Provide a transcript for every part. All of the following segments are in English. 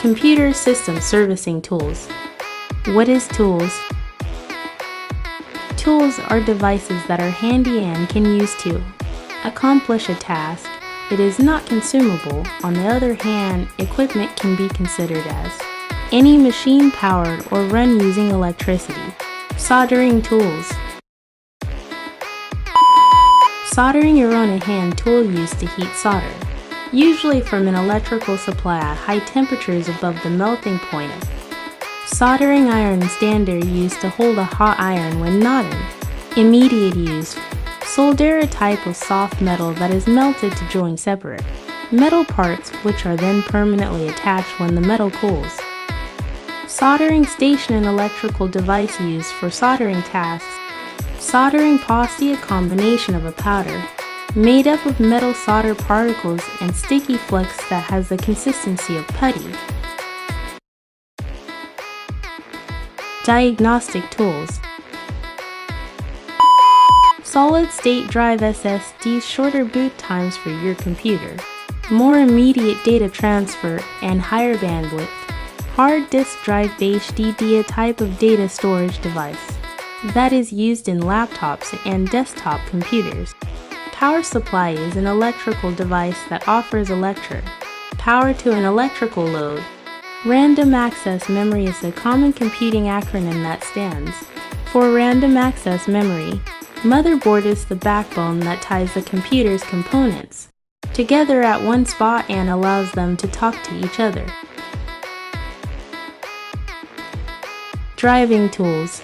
Computer System Servicing Tools. What is tools? Tools are devices that are handy and can use to accomplish a task. It is not consumable. On the other hand, equipment can be considered as any machine powered or run using electricity. Soldering tools. Soldering your own hand tool used to heat solder, usually from an electrical supply at high temperatures above the melting point. Soldering iron standard used to hold a hot iron when not in immediate use. Solder, a type of soft metal that is melted to join separate metal parts, which are then permanently attached when the metal cools. Soldering station, an electrical device used for soldering tasks. Soldering posse, a combination of a powder made up of metal solder particles and sticky flux that has the consistency of putty. Diagnostic tools. Solid-state drive SSDs, shorter boot times for your computer, more immediate data transfer, and higher bandwidth. Hard disk drive HDD, a type of data storage device that is used in laptops and desktop computers. Power supply is an electrical device that offers electric power to an electrical load. Random access memory is a common computing acronym that stands for random access memory. Motherboard is the backbone that ties the computer's components together at one spot and allows them to talk to each other. Driving tools.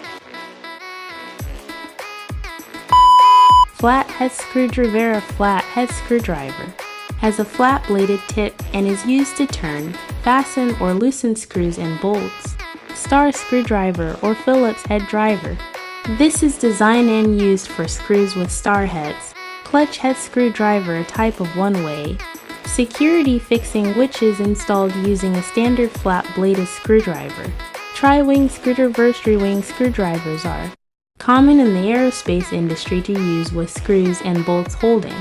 Flathead screwdriver. A flathead screwdriver has a flat-bladed tip and is used to turn, fasten, or loosen screws and bolts. Star screwdriver or Phillips head driver. This is designed and used for screws with star heads. Clutch head screwdriver, a type of one-way security fixing which is installed using a standard flat-bladed screwdriver. Tri-wing screwdriver. Three-wing screwdrivers are common in the aerospace industry to use with screws and bolts holding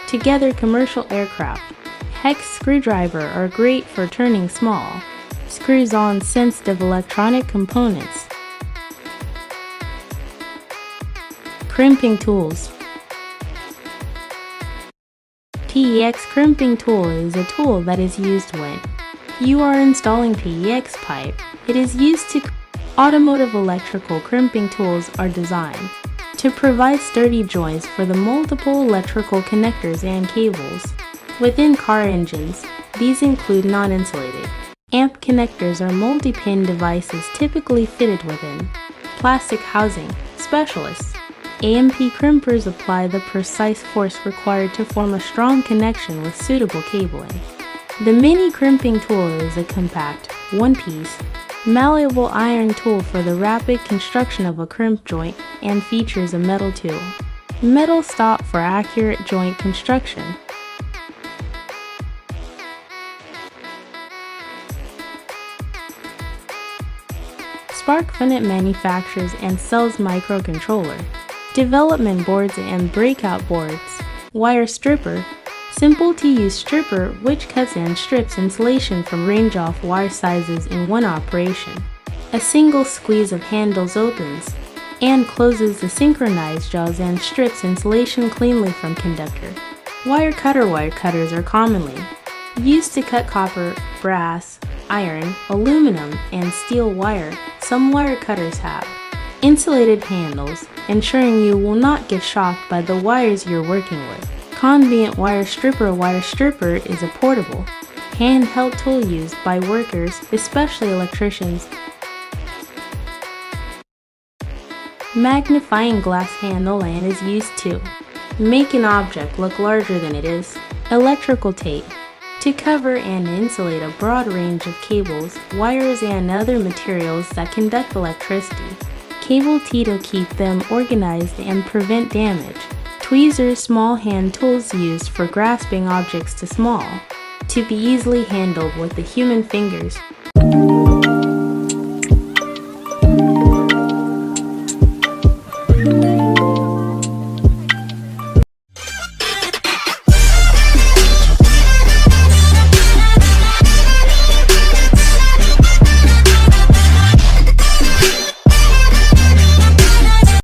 together commercial aircraft. Hex screwdriver are great for turning small screws on sensitive electronic components. Crimping tools. PEX crimping tool is a tool that is used when you are installing PEX pipe. It is used to automotive electrical crimping tools are designed to provide sturdy joints for the multiple electrical connectors and cables within car engines. These include non-insulated amp connectors or multi-pin devices typically fitted within plastic housing. Specialists AMP crimpers apply the precise force required to form a strong connection with suitable cabling. The mini crimping tool is a compact, one-piece, malleable iron tool for the rapid construction of a crimp joint and features a metal tool. Metal stop for accurate joint construction. SparkFinet manufactures and sells microcontroller, development boards and breakout boards. Wire stripper. Simple to use stripper which cuts and strips insulation from range-off wire sizes in one operation. A single squeeze of handles opens and closes the synchronized jaws and strips insulation cleanly from conductor. Wire cutter. Wire cutters are commonly used to cut copper, brass, iron, aluminum, and steel wire. Some wire cutters have insulated handles, ensuring you will not get shocked by the wires you're working with. Convenient wire stripper. A wire stripper is a portable, handheld tool used by workers, especially electricians. Magnifying glass handle and is used to make an object look larger than it is. Electrical tape to cover and insulate a broad range of cables, wires, and other materials that conduct electricity. Cable tee to keep them organized and prevent damage. Tweezers, small hand tools used for grasping objects to be easily handled with the human fingers.